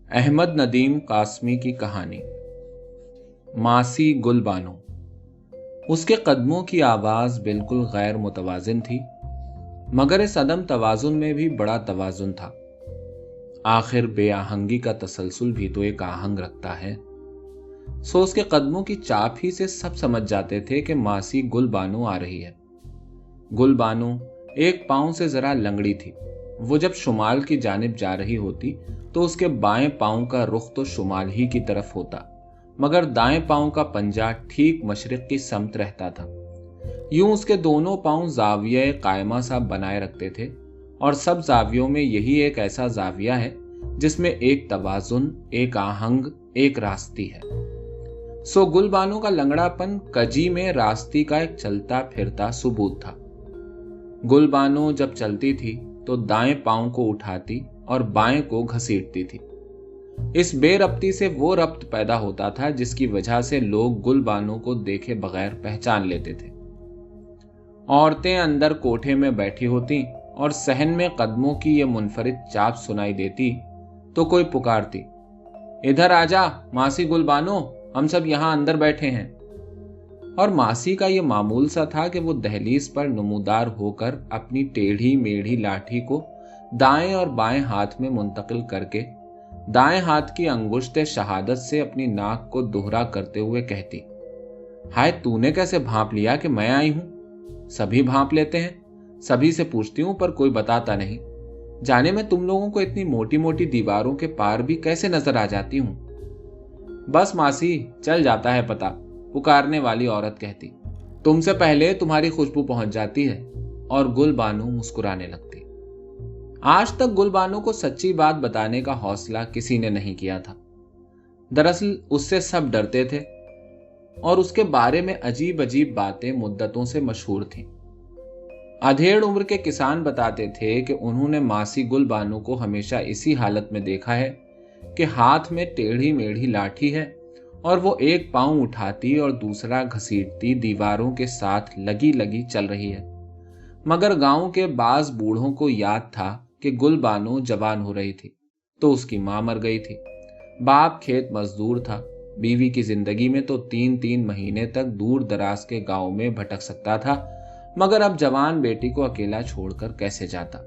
अहमद नदीम कासमी की कहानी। मासी गुल बानो। उसके कदमों की आवाज बिल्कुल गैर मुतवाजिन थी, मगर इस अदम तवाजुन में भी बड़ा तवाजुन था। आखिर बेआहंगी का तसलसल भी तो एक आहंग रखता है। सो उसके कदमों की चाप ही से सब समझ जाते थे कि मासी गुल बानो आ रही है। गुल बानो एक पांव से जरा लंगड़ी थी। वो जब शुमाल की जानिब जा रही होती तो उसके बाएं पांव का रुख तो शुमाल ही की तरफ होता, मगर दाएं पांव का पंजा ठीक मशरिक की समत रहता था। यूं उसके दोनों पांव जाविया कायमा सा बनाए रखते थे, और सब जावियों में यही एक ऐसा जाविया है जिसमें एक तवाजुन, एक आहंग, एक रास्ती है। सो गुल बानो का लंगड़ापन कजी में रास्ती का एक चलता फिरता सबूत था। गुल बानो जब चलती थी तो दाएं पांव को उठाती और बाएं को घसीटती थी। इस बेरब्ती से वो रब्त पैदा होता था जिसकी वजह से लोग गुल बानो को देखे बगैर पहचान लेते थे। औरतें अंदर कोठे में बैठी होती और सहन में कदमों की ये मुनफरिद चाप सुनाई देती तो कोई पुकारती, इधर आजा मासी गुल बानो, हम सब यहां अंदर बैठे हैं। और मासी का ये मामूल सा था कि वो दहलीज पर नमूदार होकर अपनी टेढ़ी मेढ़ी लाठी को दाएं और बाएं हाथ में मुंतकिल करके दाएं हाथ की अंगुश्त शहादत से अपनी नाक को दोहरा करते हुए कहती, हाय तूने कैसे भांप लिया कि मैं आई हूं? सभी भांप लेते हैं, सभी से पूछती हूं पर कोई बताता नहीं। जाने मैं तुम लोगों को इतनी मोटी मोटी दीवारों के पार भी कैसे नजर आ जाती हूं। बस मासी, चल जाता है पता, पुकारने वाली औरत कहती। तुमसे पहले तुम्हारी खुशबू पहुंच जाती है। और गुल बानो मुस्कुराने लगती। आज तक गुल बानो को सच्ची बात बताने का हौसला किसी ने नहीं किया था। दरअसल उससे सब डरते थे और उसके बारे में अजीब अजीब बातें मुद्दतों से मशहूर थीं। अधेड़ उम्र के किसान बताते थे कि उन्होंने मासी गुल बानो को हमेशा इसी हालत में देखा है कि हाथ में टेढ़ी मेढ़ी लाठी है और वो एक पांव उठाती और दूसरा घसीटती दीवारों के साथ लगी लगी चल रही है। मगर गांव के बाज बूढ़ों को याद था कि गुल बानो जवान हो रही थी तो उसकी मां मर गई थी। बाप खेत मजदूर था। बीवी की जिंदगी में तो 3-3 महीने तक दूर दराज के गांव में भटक सकता था, मगर अब जवान बेटी को अकेला छोड़कर कैसे जाता।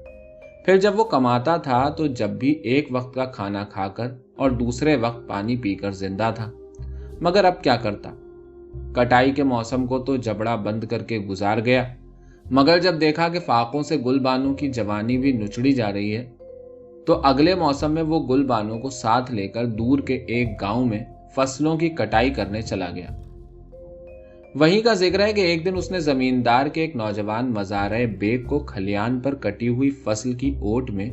फिर जब वो कमाता था तो जब भी एक वक्त का खाना खाकर और दूसरे वक्त पानी पीकर जिंदा था, मगर अब क्या करता। कटाई के मौसम को तो जबड़ा बंद करके गुजार गया, मगर जब देखा कि फाकों से गुल बानो की जवानी भी नुचड़ी जा रही है तो अगले मौसम में वो गुल बानो को साथ लेकर दूर के एक गांव में फसलों की कटाई करने चला गया। वहीं का जिक्र है कि एक दिन उसने जमींदार के एक नौजवान मज़ारे बेग को खलियान पर कटी हुई फसल की ओट में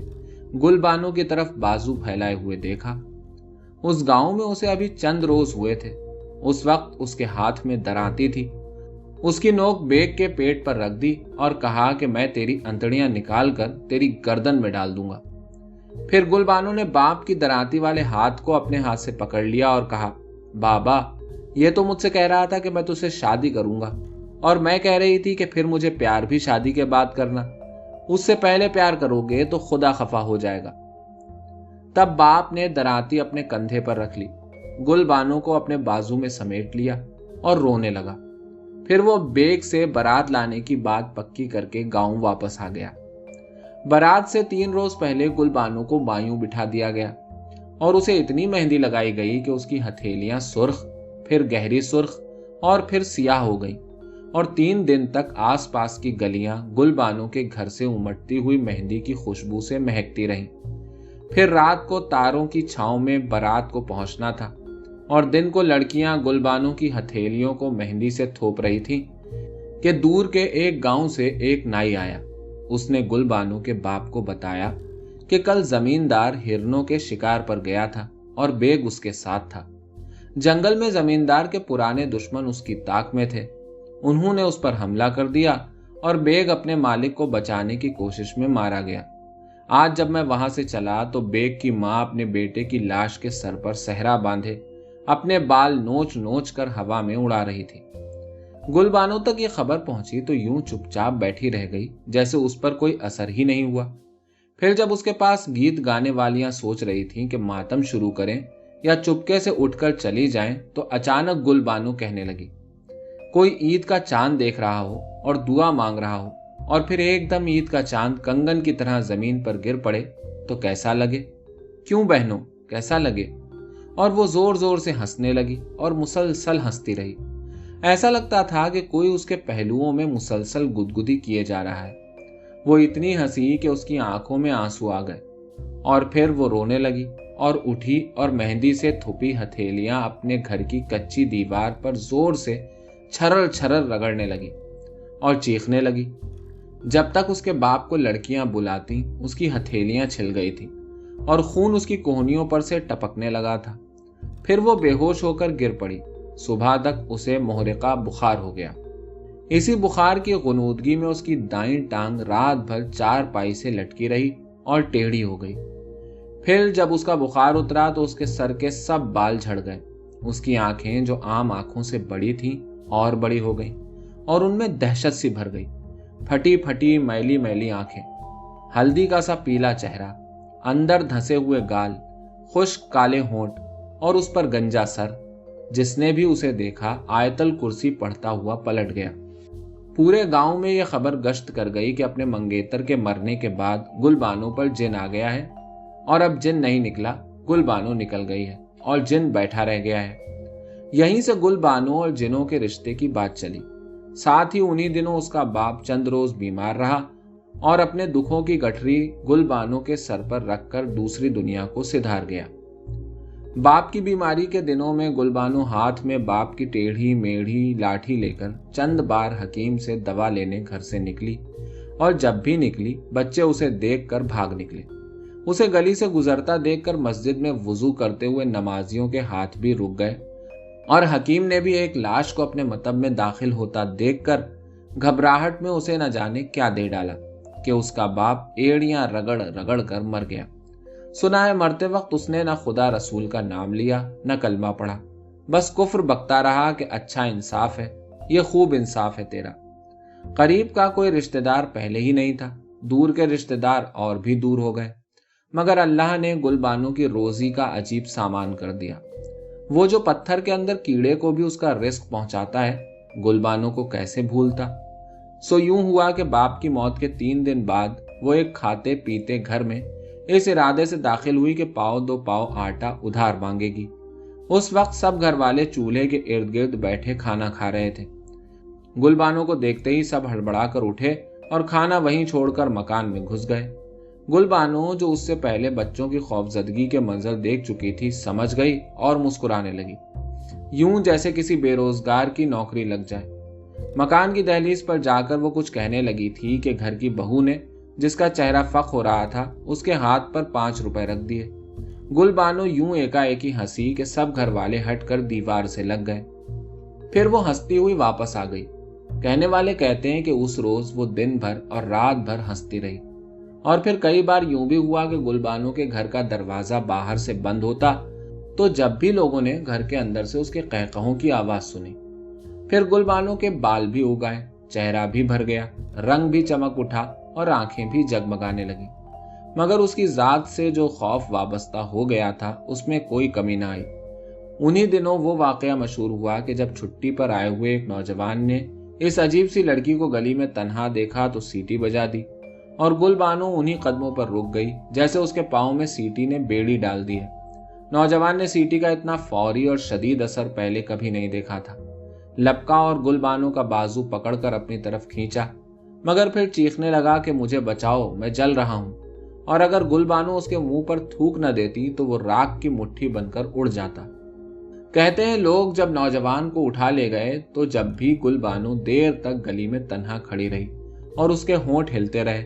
गुल बानो की तरफ बाजू फैलाए हुए देखा। उस गांव में उसे अभी चंद रोज हुए थे। उस वक्त उसके हाथ में दराती थी। उसकी नोक बेग के पेट पर रख दी और कहा कि मैं तेरी अंतड़ियां निकाल कर तेरी गर्दन में डाल दूंगा। फिर गुल बानो ने बाप की दराती वाले हाथ को अपने हाथ से पकड़ लिया और कहा, बाबा, ये तो मुझसे कह रहा था कि मैं तुझसे शादी करूंगा, और मैं कह रही थी कि फिर मुझे प्यार भी शादी के बाद करना। उससे पहले प्यार करोगे तो खुदा खफा हो जाएगा। तब बाप ने दराती अपने कंधे पर रख ली, गुल बानो को अपने बाजू में समेट लिया और रोने लगा। फिर वो बेग से बारात लाने की बात पक्की करके गांव वापस आ गया। बारात से 3 रोज पहले गुल बानो को बायूं बिठा दिया गया और उसे इतनी मेहंदी लगाई गई कि उसकी हथेलियां सुर्ख, फिर गहरी सुर्ख और फिर सियाह हो गई, और 3 दिन तक आसपास की गलियां गुल बानो के घर से उमड़ती हुई मेहंदी की खुशबू से महकती रहीं। फिर रात को तारों की छांव में बारात को पहुंचना था और दिन को लड़कियां गुल बानो की हथेलियों को मेहंदी से थोप रही थीं कि दूर के एक गांव से एक नाई आया। उसने गुल बानो के बाप को बताया कि कल जमींदार हिरनों के शिकार पर गया था और बेग उसके साथ था। जंगल में जमींदार के पुराने दुश्मन उसकी ताक में थे। उन्होंने उस पर हमला कर दिया और बेग अपने मालिक को बचाने की कोशिश में मारा गया। आज जब मैं वहां से चला तो बेग की मां अपने बेटे की लाश के सर पर सहरा बांधे अपने बाल नोच नोच कर हवा में उड़ा रही थी। गुल बानो तक ये खबर पहुंची तो यूं चुपचाप बैठी रह गई जैसे उस पर कोई असर ही नहीं हुआ। फिर जब उसके पास गीत गाने वालियां सोच रही थीं कि मातम शुरू करें या चुपके से उठकर चली जाएं, तो अचानक गुलबानो कहने लगी, कोई ईद का चांद देख रहा हो और दुआ मांग रहा हो और फिर एकदम ईद का चांद कंगन की तरह जमीन पर गिर पड़े तो कैसा लगे? क्यों बहनों, कैसा लगे? और वो जोर जोर से हंसने लगी और मुसलसल हंसती रही। ऐसा लगता था कि कोई उसके पहलुओं में मुसलसल गुदगुदी किए जा रहा है। वो इतनी हंसी कि उसकी आंखों में आंसू आ गए और फिर वो रोने लगी और उठी और मेहंदी से थुपी हथेलियां अपने घर की कच्ची दीवार पर जोर से छरर छरर रगड़ने लगी और चीखने लगी। जब तक उसके बाप को लड़कियां बुलाती, उसकी हथेलियां छिल गई थी और खून उसकी कोहनियों पर से टपकने लगा था। फिर वो बेहोश होकर गिर पड़ी। सुबह तक उसे मुहरिका बुखार हो गया। इसी बुखार की गुनूदगी में उसकी दाईं टांग रात भर चारपाई से लटकी रही और टेढ़ी हो गई। फिर जब उसका बुखार उतरा तो उसके सर के सब बाल झड़ गए। उसकी आंखें जो आम आंखों से बड़ी थीं और बड़ी हो गईं और उनमें दहशत सी भर गई। फटी फटी मैली मैली आंखें, हल्दी का सा पीला चेहरा, अंदर धंसे हुए गाल, खुश्क काले होंठ और उस पर गंजा सर। जिसने भी उसे देखा आयतल कुर्सी पढ़ता हुआ पलट गया। पूरे गांव में यह खबर गश्त कर गई कि अपने मंगेतर के मरने के बाद गुलबानो पर जिन आ गया है और अब जिन नहीं निकला, गुलबानो निकल गई है और जिन बैठा रह गया है। यहीं से गुलबानो और जिनों के रिश्ते की बात चली। साथ ही उन्हीं दिनों उसका बाप चंद रोज बीमार रहा और अपने दुखों की गठरी गुलबानो के सर पर रखकर दूसरी दुनिया को सिधार गया। बाप की बीमारी के दिनों में गुलबानो हाथ में बाप की टेढ़ी मेढ़ी लाठी लेकर चंद बार हकीम से दवा लेने घर से निकली और जब भी निकली बच्चे उसे देखकर भाग निकले। उसे गली से गुजरता देखकर मस्जिद में वुजू करते हुए नमाजियों के हाथ भी रुक गए और हकीम ने भी एक लाश को अपने मतब में दाखिल होता देखकर घबराहट में उसे न जाने क्या दे डाला कि उसका बाप एड़ियां रगड़ रगड़ कर मर गया। सुना है मरते वक्त उसने न खुदा रसूल का नाम लिया न कलमा पढ़ा, बस कुफ्र बकता रहा कि अच्छा इंसाफ है, ये खूब इंसाफ है तेरा। करीब का कोई रिश्तेदार पहले ही नहीं था, दूर के रिश्तेदार और भी दूर हो गए, मगर अल्लाह ने गुलबानो की रोजी का अजीब सामान कर दिया। वो जो पत्थर के अंदर कीड़े को भी उसका रिस्क पहुंचाता है, गुलबानो को कैसे भूलता। सो यूं हुआ कि बाप की मौत के 3 दिन बाद वो एक खाते पीते घर में इस इरादे से दाखिल हुई कि पाव 2 पाव आटा उधार मांगेगी। उस वक्त सब घर वाले चूल्हे के इर्द गिर्द बैठे खाना खा रहे थे। गुलबानो को देखते ही सब हड़बड़ा कर उठे और खाना वहीं छोड़कर मकान में घुस गए। गुलबानो, जो उससे पहले बच्चों की खौफजदगी के मंजर देख चुकी थी, समझ गई और मुस्कुराने लगी, यूं जैसे किसी बेरोजगार की नौकरी लग जाए। मकान की दहलीज पर जाकर वो कुछ कहने लगी थी कि घर की बहू ने, जिसका चेहरा फक हो रहा था, उसके हाथ पर 5 रुपए रख दिए। गुलबानो यूं एकाएक ही हंसी कि सब घर वाले हटकर दीवार से लग गए। फिर वो हंसती हुई वापस आ गई। कहने वाले कहते हैं कि उस रोज वो दिन भर और रात भर हंसती रही और फिर कई बार यूं भी हुआ कि गुलबानो के घर का दरवाजा बाहर से बंद होता तो जब भी लोगों ने घर के अंदर से उसके कहकहों की आवाज सुनी, फिर गुलबानो के बाल भी उग आए, चेहरा भी भर गया, रंग भी चमक उठा और आंखें भी जगमगाने लगी। मगर उसकी जात से जो खौफ वाबस्ता हो गया था, उसमें कोई कमी ना आई। उन्हीं दिनों वो वाकया मशहूर हुआ कि जब छुट्टी पर आए हुए एक नौजवान ने इस अजीब सी लड़की को गली में तन्हा देखा तो सीटी बजा दी और गुलबानो उन्हीं कदमों पर रुक गई जैसे उसके पांव में सीटी ने बेड़ी डाल दी है। नौजवान ने सीटी का इतना फौरी और शदीद असर पहले कभी नहीं देखा था। लपका और गुलबानो का बाजू पकड़कर अपनी तरफ खींचा, मगर फिर चीखने लगा कि मुझे बचाओ, मैं जल रहा हूं। और अगर गुलबानो उसके मुंह पर थूक न देती तो वो राख की मुट्ठी बनकर उड़ जाता। कहते हैं लोग जब नौजवान को उठा ले गए तो जब भी गुलबानो देर तक गली में तन्हा खड़ी रही और उसके होंठ हिलते रहे।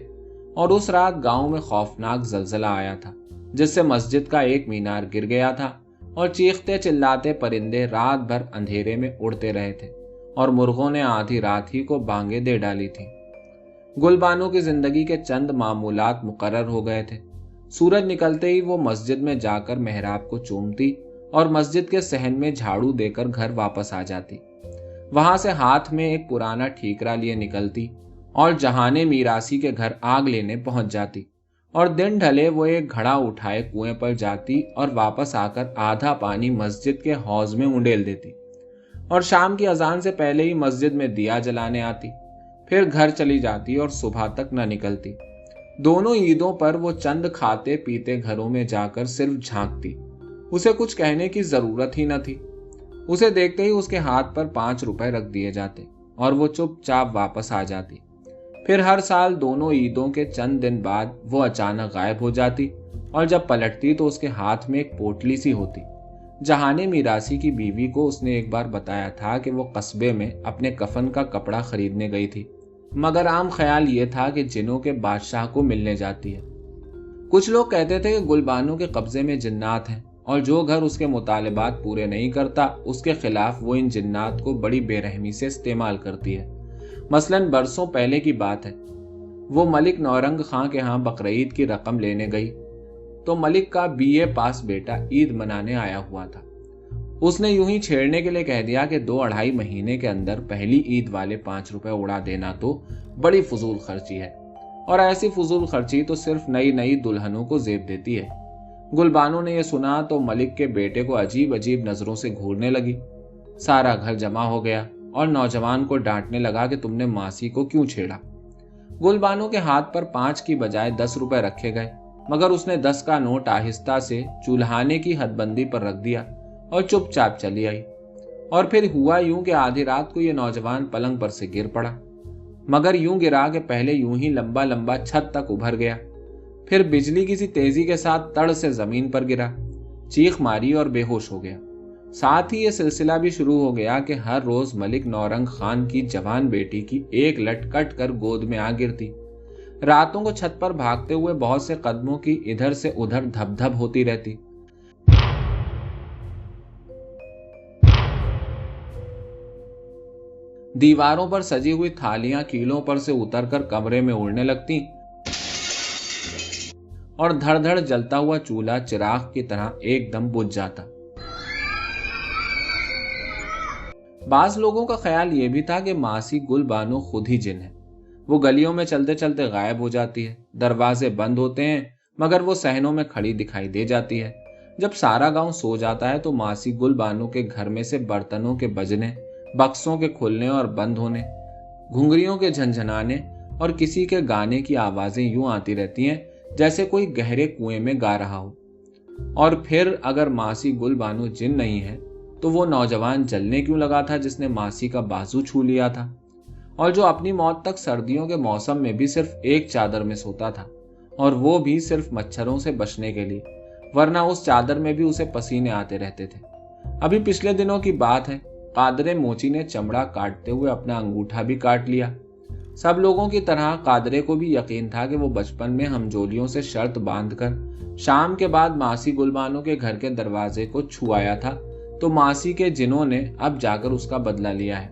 और उस रात गांव में खौफनाक जलजला आया था जिससे मस्जिद का एक मीनार गिर गया था और चीखते चिल्लाते परिंदे रात भर अंधेरे में उड़ते रहे थे और मुर्गों ने आधी रात ही को बांगे दे डाली थी। गुलबानो की जिंदगी के चंद मामूलात मुकर्रर हो गए थे। सूरज निकलते ही वो मस्जिद में जाकर मेहराब को चूमती और मस्जिद के सहन में झाड़ू देकर घर वापस आ जाती। वहां से हाथ में एक पुराना ठीकरा लिए निकलती और जहाने मीरासी के घर आग लेने पहुंच जाती और दिन ढले वो एक घड़ा उठाए कुएं पर जाती और वापस आकर आधा पानी मस्जिद के हौज में उंडेल देती और शाम की अजान से पहले ही मस्जिद में दिया जलाने आती। फिर घर चली जाती और सुबह तक न निकलती। दोनों ईदों पर वो चंद खाते पीते घरों में जाकर सिर्फ झांकती। उसे कुछ कहने की जरूरत ही न थी। उसे देखते ही उसके हाथ पर 5 रुपए रख दिए जाते और वो चुपचाप वापस आ जाती। फिर हर साल दोनों ईदों के चंद दिन बाद वो अचानक गायब हो जाती और जब पलटती तो उसके हाथ में एक पोटली सी होती। जहाने मीरासी की बीवी को उसने एक बार बताया था कि वो कस्बे में अपने कफन का कपड़ा खरीदने गई थी, मगर आम ख्याल ये था कि जिन्नों के बादशाह को मिलने जाती है। कुछ लोग कहते थे कि गुलबानो के कब्जे में जिन्नात हैं और जो घर उसके मुतालिबात पूरे नहीं करता उसके खिलाफ वो इन जिन्नात को बड़ी बेरहमी से इस्तेमाल करती है। मसलन बरसों पहले की बात है, वो मलिक नौरंग खां के यहाँ बकरीद की रकम लेने गई तो मलिक का बीए पास बेटा ईद मनाने आया हुआ था। उसने यूं ही छेड़ने के लिए कह दिया कि 2-2.5 महीने के अंदर पहली ईद वाले 5 रुपए उड़ा देना तो बड़ी फजूल खर्ची है, और ऐसी फजूल खर्ची तो सिर्फ नई नई दुल्हनों को जेब देती है। गुलबानो ने यह सुना तो मलिक के बेटे को अजीब अजीब नजरों से घूरने लगी। सारा घर जमा हो गया और नौजवान को डांटने लगा कि तुमने मासी को क्यों छेड़ा। गुलबानो के हाथ पर 5 की बजाय 10 रुपए रखे गए, मगर उसने 10 का नोट आहिस्ता से चूल्हाने की हदबंदी पर रख दिया और चुपचाप चली आई। और फिर हुआ यूं कि आधी रात को यह नौजवान पलंग पर से गिर पड़ा, मगर यूं गिरा कि पहले यूं ही लंबा लंबा छत तक उभर गया। फिर बिजली की सी तेजी के साथ तड़ से जमीन पर गिरा, चीख मारी और बेहोश हो गया। साथ ही यह सिलसिला भी शुरू हो गया कि हर रोज मलिक नौरंग खान की जवान बेटी की एक लट कट कर गोद में आ गिरती। रातों को छत पर भागते हुए बहुत से कदमों की इधर से उधर धप धप होती रहती। दीवारों पर सजी हुई थालियां कीलों पर से उतरकर कमरे में उड़ने लगती और धड़ धड़ जलता हुआ चूल्हा चिराग की तरह एकदम बुझ जाता। बास लोगों का ख्याल यह भी था कि मासी गुलबानो खुद ही जिन है। वो गलियों में चलते चलते गायब हो जाती है। दरवाजे बंद होते हैं मगर वो सहनों में खड़ी दिखाई दे जाती है। जब सारा गांव सो जाता है तो मासी गुलबानो के घर में से बर्तनों के बजने, बक्सों के खुलने और बंद होने, घुंघरियों के झंझनाने और किसी के गाने की आवाजें यूं आती रहती हैं जैसे कोई गहरे कुएं में गा रहा हो। और फिर अगर मासी गुलबानो जिन नहीं है तो वो नौजवान जलने क्यों लगा था जिसने मासी का बाजू छू लिया था और जो अपनी मौत तक सर्दियों के मौसम में भी सिर्फ एक चादर में सोता था, और वो भी सिर्फ मच्छरों से बचने के लिए, वरना उस चादर में भी उसे पसीने आते रहते थे। अभी पिछले दिनों की बात है, कादरे मोची ने चमड़ा काटते हुए अपना अंगूठा भी काट लिया। सब लोगों की तरह कादरे को भी यकीन था कि वो बचपन में हमजोलियों से शर्त बांधकर शाम के बाद मासी गुलबानो के घर के दरवाजे को छुआया था, तो मासी के जिनों ने अब जाकर उसका बदला लिया है।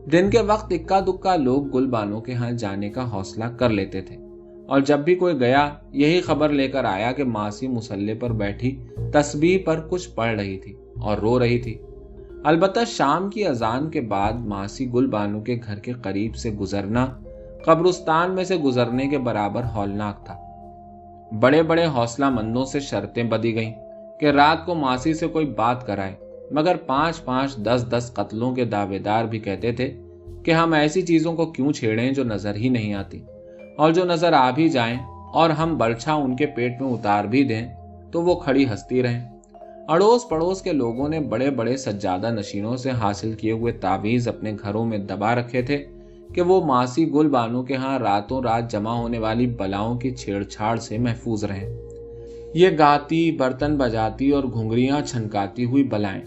दिन के वक्त इक्का दुक्का लोग गुलबानो के यहाँ जाने का हौसला कर लेते थे, और जब भी कोई गया यही खबर लेकर आया कि मासी मुसल्ले पर बैठी तस्बीह पर कुछ पढ़ रही थी और रो रही थी। अलबत्ता शाम की अजान के बाद मासी गुलबानो के घर के करीब से गुजरना कब्रिस्तान में से गुजरने के बराबर हौलनाक था। बड़े बड़े हौसला मंदों से शर्तें बदी गईं कि रात को मासी से कोई बात कराए, मगर 5-5, 10-10 कत्लों के दावेदार भी कहते थे कि हम ऐसी चीजों को क्यों छेड़ें जो नजर ही नहीं आती, और जो नजर आ भी जाएं और हम बर्छा उनके पेट में उतार भी दें तो वो खड़ी हंसती रहें। अड़ोस पड़ोस के लोगों ने बड़े बड़े सज्जादा नशीनों से हासिल किए हुए तावीज अपने घरों में दबा रखे थे कि वो मासी गुलबानो के यहाँ रातों रात जमा होने वाली बलाओं की छेड़छाड़ से महफूज रहें। ये गाती, बर्तन बजाती और घुंघरियां छनकाती हुई बलाएं।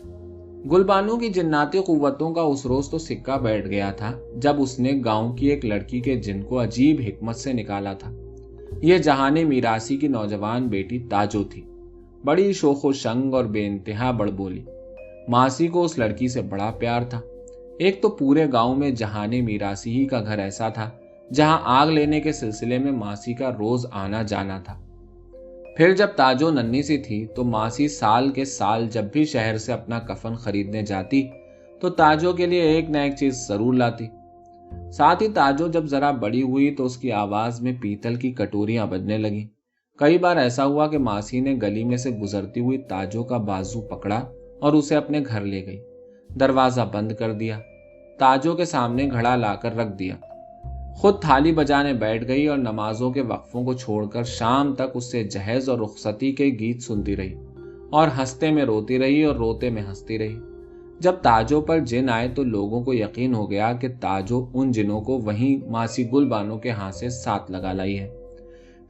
गुलबानो की जिन्नाती कुव्वतों का उस रोज तो सिक्का बैठ गया था जब उसने गांव की एक लड़की के जिन को अजीब हिकमत से निकाला था। यह जहाने मीरासी की नौजवान बेटी ताजो थी। बड़ी शोखो शंग और बेइंतहा बड़बोली। मासी को उस लड़की से बड़ा प्यार था। एक तो पूरे गांव में जहाने मीरासी ही का घर ऐसा था जहां आग लेने के सिलसिले में मासी का रोज आना जाना था। फिर जब ताजो नन्ही सी थी तो मासी साल के साल जब भी शहर से अपना कफन खरीदने जाती तो ताजो के लिए एक न एक चीज जरूर लाती। साथ ही ताजो जब जरा बड़ी हुई तो उसकी आवाज में पीतल की कटोरियां बजने लगी, कई बार ऐसा हुआ कि मासी ने गली में से गुजरती हुई ताजो का बाजू पकड़ा और उसे अपने घर ले गई। दरवाजा बंद कर दिया, ताजो के सामने घड़ा लाकर रख दिया, खुद थाली बजाने बैठ गई और नमाजों के वक्फों को छोड़कर शाम तक उससे जहेज और रुखसती के गीत सुनती रही और हंसते में रोती रही और रोते में हंसती रही। जब ताजो पर जिन आए तो लोगों को यकीन हो गया कि ताजो उन जिनों को वहीं मासी गुल बानो के हाथ से साथ लगा लाई है।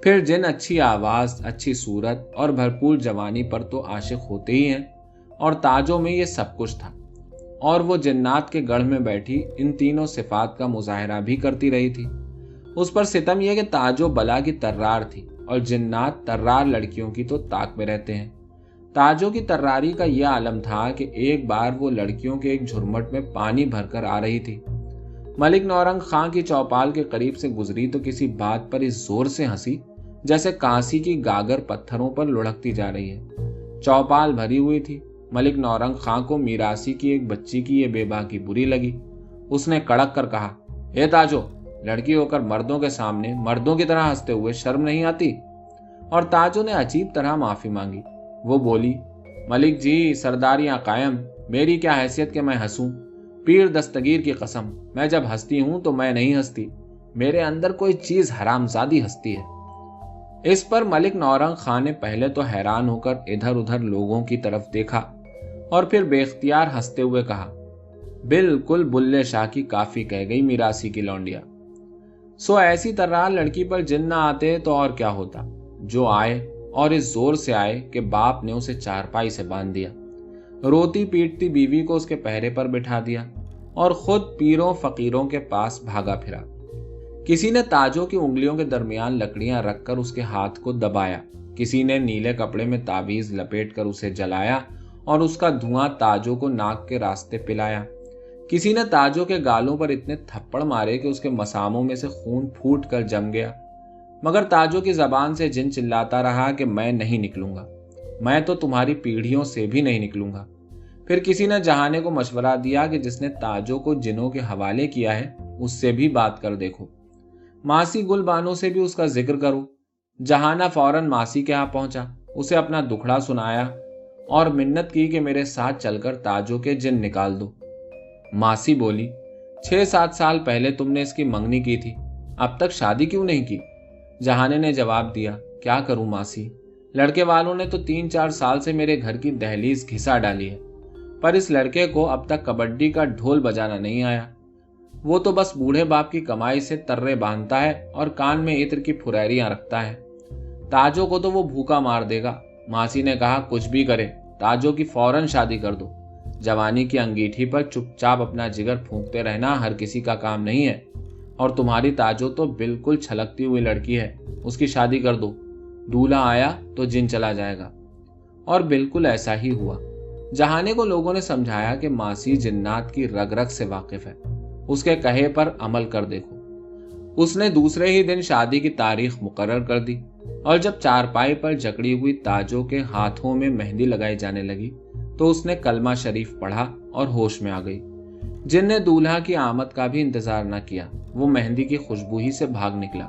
फिर जिन अच्छी आवाज, अच्छी सूरत और भरपूर जवानी पर तो आशिक होते ही हैं, और ताजो में ये सब कुछ था। और वो जिन्नात के गढ़ में बैठी इन तीनों सिफात का मुजाहरा भी करती रही थी। उस पर सितम यह कि ताजो बला की तर्रार थी और जिन्नात तर्रार लड़कियों की तो ताक में रहते हैं। ताजो की तर्रारी का यह आलम था कि एक बार वो लड़कियों के एक झुरमट में पानी भरकर आ रही थी। मलिक नौरंग खां की चौपाल के करीब से गुजरी तो किसी बात पर इस जोर से हंसी जैसे कांसी की गागर पत्थरों पर लुढ़कती जा रही है। चौपाल भरी हुई थी। मलिक नौरंग खां को मीरासी की एक बच्ची की ये बेबाकी बुरी लगी। उसने कड़क कर कहा, हे ताजो, लड़की होकर मर्दों के सामने मर्दों की तरह हंसते हुए शर्म नहीं आती? और ताजो ने अजीब तरह माफी मांगी। वो बोली, मलिक जी, सरदारियां कायम, मेरी क्या हैसियत कि मैं हंसूं? पीर दस्तगीर की कसम, मैं जब हंसती हूं तो मैं नहीं हंसती, मेरे अंदर कोई चीज हरामजादी हंसती है। इस पर मलिक नौरंग खां ने पहले तो हैरान होकर इधर उधर लोगों की तरफ देखा और फिर बेख्तियार हंसते हुए कहा, बिल्कुल बुल्ले शाह की काफी कह गई मीरासी की लौंडिया। सो ऐसी तर्रार लड़की पर जिन ना आते तो और क्या होता। जो आए और इस जोर से आए कि बाप ने उसे चारपाई से बांध दिया, रोती पीटती बीवी को उसके पहरे पर बिठा दिया और खुद पीरों फकीरों के पास भागा फिरा। किसी ने ताजो की उंगलियों के दरमियान लकड़ियां रखकर उसके हाथ को दबाया, किसी ने नीले कपड़े में ताबीज लपेटकर उसे जलाया और उसका धुआं ताजो को नाक के रास्ते पिलाया। किसी ने ताजो के गालों पर इतने थप्पड़ मारे कि उसके मसामों में से खून फूट कर जम गया। मगर ताजो की जबान से जिन चिल्लाता रहा कि मैं नहीं निकलूंगा, मैं तो तुम्हारी पीढ़ियों से भी नहीं निकलूंगा। फिर किसी ने जहाने को मशवरा दिया कि जिसने ताजो को जिनों के हवाले किया है उससे भी बात कर देखो, मासी गुल बानो से भी उसका जिक्र करो। जहाना फौरन मासी के यहाँ पहुंचा, उसे अपना दुखड़ा सुनाया और मिन्नत की कि मेरे साथ चलकर ताजो के जिन निकाल दो। मासी बोली, 6-7 साल पहले तुमने इसकी मंगनी की थी, अब तक शादी क्यों नहीं की? जहाने ने जवाब दिया, क्या करूं मासी, लड़के वालों ने तो 3-4 साल से मेरे घर की दहलीज घिसा डाली है, पर इस लड़के को अब तक कबड्डी का ढोल बजाना नहीं आया। वो तो बस बूढ़े बाप की कमाई से तर्रे बांधता है और कान में इत्र की फुरैरियां रखता है। ताजो को तो वो भूखा मार देगा। मासी ने कहा, कुछ भी करे, ताजो की फौरन शादी कर दो। जवानी की अंगीठी पर चुपचाप अपना जिगर फूंकते रहना हर किसी का काम नहीं है, और तुम्हारी ताजो तो बिल्कुल छलकती हुई लड़की है, उसकी शादी कर दो। दूल्हा आया तो जिन चला जाएगा। और बिल्कुल ऐसा ही हुआ। जहाने को लोगों ने समझाया कि मासी जिन्नात की रग रग से वाकिफ है, उसके कहे पर अमल कर देखो। उसने दूसरे ही दिन शादी की तारीख मुकर्रर कर दी और जब चारपाई पर जकड़ी हुई ताजो के हाथों में मेहंदी लगाई जाने लगी तो उसने कलमा शरीफ पढ़ा और होश में आ गई। जिनने दूल्हा की आमद का भी इंतजार न किया, वो मेहंदी की खुशबू ही से भाग निकला।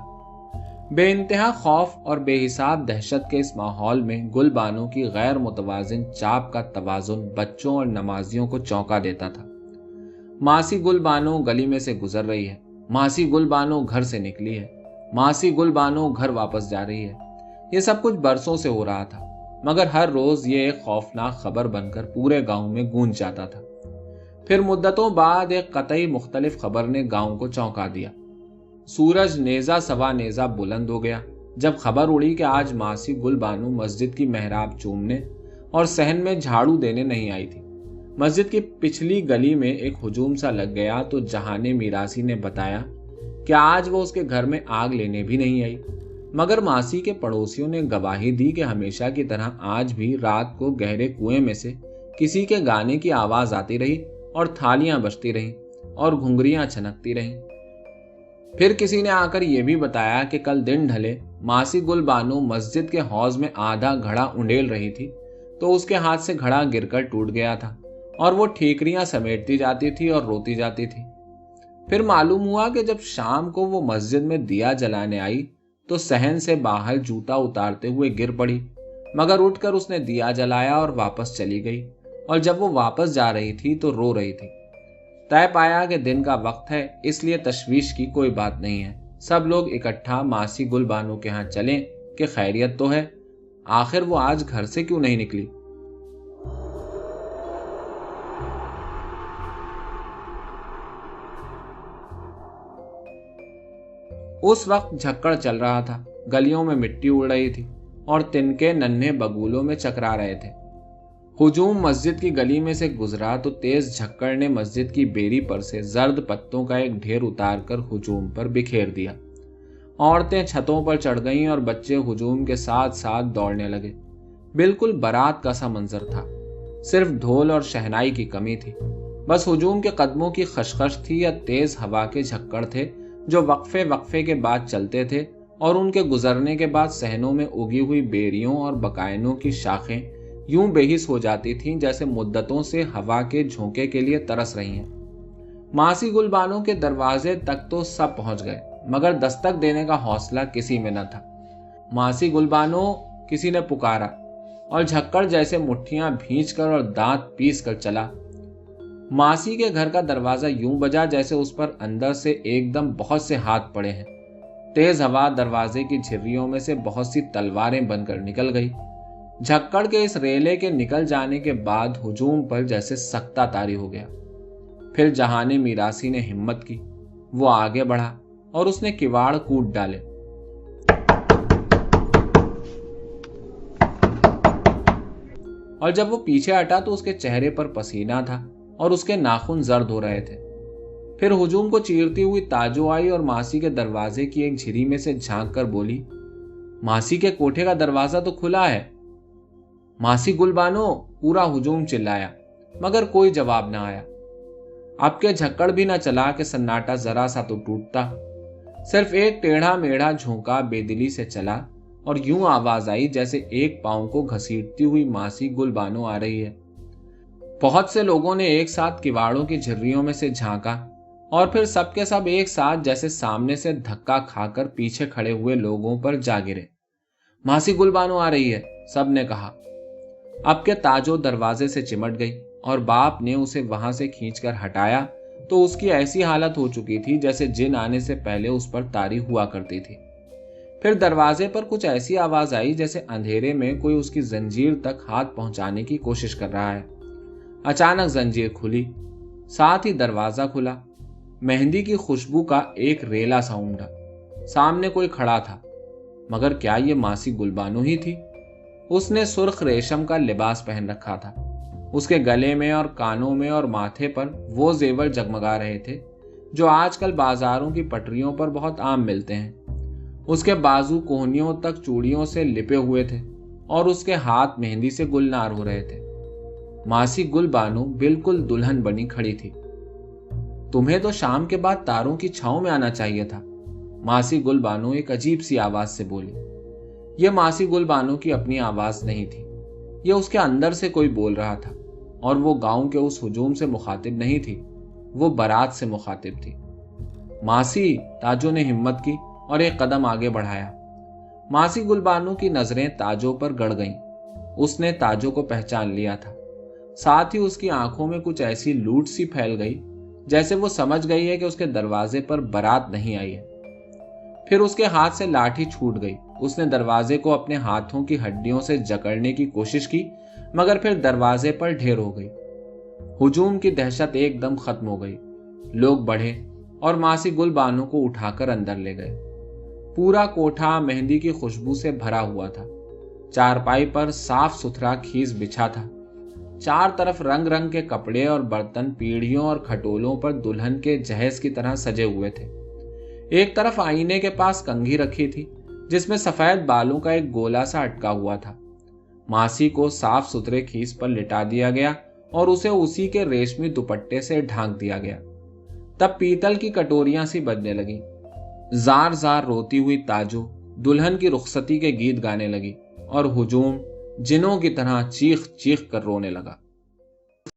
बेइंतहा खौफ और बेहिसाब दहशत के इस माहौल में गुल बानो की गैर मुतवाजिन चाप का तवाजुन बच्चों और नमाजियों को चौंका देता था। मासी गुल बानो गली में से गुजर रही है, मासी गुल बानो घर से निकली है, मासी गुल बानो घर वापस जा रही है। ये सब कुछ बरसों से हो रहा था, मगर हर रोज ये एक खौफनाक खबर बनकर पूरे गांव में गूंज जाता था। फिर मुद्दतों बाद एक कतई मुख्तलिफ खबर ने गांव को चौंका दिया। सूरज नेजा सवा नेजा बुलंद हो गया जब खबर उड़ी कि आज मासी गुल बानो मस्जिद की मेहराब चूमने और सहन में झाड़ू देने नहीं आई थी। मस्जिद की पिछली गली में एक हुजूम सा लग गया तो जहाने मीरासी ने बताया कि आज वो उसके घर में आग लेने भी नहीं आई, मगर मासी के पड़ोसियों ने गवाही दी कि हमेशा की तरह आज भी रात को गहरे कुएं में से किसी के गाने की आवाज आती रही और थालियां बजती रहीं और घुंघरियां छनकती रहीं। फिर किसी ने आकर यह भी बताया कि कल दिन ढले मासी गुल बानो मस्जिद के हौज में आधा घड़ा उंडेल रही थी तो उसके हाथ से घड़ा गिरकर टूट गया था और वो ठीकरियां समेटती जाती थी और रोती जाती थी। फिर मालूम हुआ कि जब शाम को वो मस्जिद में दिया जलाने आई तो सहन से बाहर जूता उतारते हुए गिर पड़ी, मगर उठकर उसने दिया जलाया और वापस चली गई। और जब वो वापस जा रही थी तो रो रही थी। तय पाया कि दिन का वक्त है, इसलिए तशवीश की कोई बात नहीं है। सब लोग इकट्ठा मासी गुलबानो के यहाँ चलें कि खैरियत तो है, आखिर वो आज घर से क्यों नहीं निकली। उस वक्त झक्कड़ चल रहा था, गलियों में मिट्टी उड़ रही थी और तिनके नन्हे बगुलों में चकरा रहे थे। हुजूम मस्जिद की गली में से गुजरा तो तेज झक्कड़ ने मस्जिद की बेरी पर से जर्द पत्तों का एक ढेर उतारकर हुजूम पर बिखेर दिया। औरतें छतों पर चढ़ गईं और बच्चे हुजूम के साथ साथ दौड़ने लगे। बिल्कुल बारात का सा मंजर था, सिर्फ ढोल और शहनाई की कमी थी। बस हुजूम के कदमों की खशखश थी या तेज हवा के झक्कड़ थे जो वक्फे वक्फे के बाद चलते थे, और उनके गुजरने के बाद सहनों में उगी हुई बेरियों और बकायनों की शाखें यूं बेहिस हो जाती थीं जैसे मुद्दतों से हवा के झोंके के लिए तरस रही हैं। मासी गुलबानो के दरवाजे तक तो सब पहुंच गए, मगर दस्तक देने का हौसला किसी में न था। मासी गुलबानो, किसी ने पुकारा, और झक्कड़ जैसे मुट्ठियां भींचकर और दांत पीस कर चला। मासी के घर का दरवाजा यूं बजा जैसे उस पर अंदर से एकदम बहुत से हाथ पड़े हैं। तेज हवा दरवाजे की झिर्रियों में से बहुत सी तलवारें बनकर निकल गई। झक्कड़ के इस रेले के निकल जाने के बाद हुजूम पर जैसे सख्ता तारी हो गया। फिर जहाने मीरासी ने हिम्मत की, वो आगे बढ़ा और उसने किवाड़ कूट डाले। और जब वो पीछे हटा तो उसके चेहरे पर पसीना था और उसके नाखून जर्द हो रहे थे। फिर हुजूम को चीरती हुई ताजो आई और मासी के दरवाजे की एक झिरी में से झांक कर बोली, मासी के कोठे का दरवाजा तो खुला है। मासी गुलबानो, पूरा हुजूम चिल्लाया, मगर कोई जवाब ना आया। अब के झक्कड़ भी ना चला कि सन्नाटा जरा सा तो टूटता। सिर्फ एक टेढ़ा मेढ़ा झोंका बेदिली से चला और यूं आवाज आई जैसे एक पांव को घसीटती हुई मासी गुलबानो आ रही है। बहुत से लोगों ने एक साथ किवाड़ों की झिर्रियों में से झांका और फिर सबके सब एक साथ जैसे सामने से धक्का खाकर पीछे खड़े हुए लोगों पर जा गिरे। मासी गुलबानो आ रही है, सब ने कहा। अब के ताजो दरवाजे से चिमट गई और बाप ने उसे वहां से खींचकर हटाया तो उसकी ऐसी हालत हो चुकी थी जैसे जिन आने से पहले उस पर तारी हुआ करती थी। फिर दरवाजे पर कुछ ऐसी आवाज आई जैसे अंधेरे में कोई उसकी जंजीर तक हाथ पहुंचाने की कोशिश कर रहा है। अचानक जंजीर खुली, साथ ही दरवाजा खुला। मेहंदी की खुशबू का एक रेला सा उमड़ा। सामने कोई खड़ा था, मगर क्या ये मासी गुलबानो ही थी? उसने सुर्ख रेशम का लिबास पहन रखा था। उसके गले में और कानों में और माथे पर वो जेवर जगमगा रहे थे जो आजकल बाजारों की पटरियों पर बहुत आम मिलते हैं। उसके बाजू कोहनियों तक चूड़ियों से लिपे हुए थे और उसके हाथ मेहंदी से गुलनार हो रहे थे। मासी गुलबानो बिल्कुल दुल्हन बनी खड़ी थी। तुम्हें तो शाम के बाद तारों की छांव में आना चाहिए था, मासी गुलबानो एक अजीब सी आवाज से बोली। यह मासी गुलबानो की अपनी आवाज नहीं थी, यह उसके अंदर से कोई बोल रहा था, और वो गांव के उस हुजूम से मुखातिब नहीं थी, वो बारात से मुखातिब थी। मासी, ताजो ने हिम्मत की और एक कदम आगे बढ़ाया। मासी गुलबानो की नजरें ताजो पर गड़ गईं। उसने ताजो को पहचान लिया था। साथ ही उसकी आंखों में कुछ ऐसी लूट सी फैल गई जैसे वो समझ गई है कि उसके दरवाजे पर बारात नहीं आई है। फिर उसके हाथ से लाठी छूट गई। उसने दरवाजे को अपने हाथों की हड्डियों से जकड़ने की कोशिश की, मगर फिर दरवाजे पर ढेर हो गई। हुजूम की दहशत एकदम खत्म हो गई। लोग बढ़े और मासी गुलबानो को उठाकर अंदर ले गए। पूरा कोठा मेहंदी की खुशबू से भरा हुआ था। चारपाई पर साफ सुथरा खीस बिछा था। चार तरफ रंग रंग के कपड़े और बर्तन पीढ़ियों और खटोलों पर दुल्हन के जहेज की तरह सजे हुए थे। एक तरफ आईने के पास कंघी रखी थी जिसमें सफेद बालों का एक गोला सा अटका हुआ था। मासी को साफ सुथरे खीस पर लिटा दिया गया और उसे उसी के रेशमी दुपट्टे से ढांक दिया गया। तब पीतल की कटोरियां सी बजने लगी। जार जार रोती हुई ताजो दुल्हन की रुखसती के गीत गाने लगी और हुजूम जिनों की तरह चीख चीख कर रोने लगा।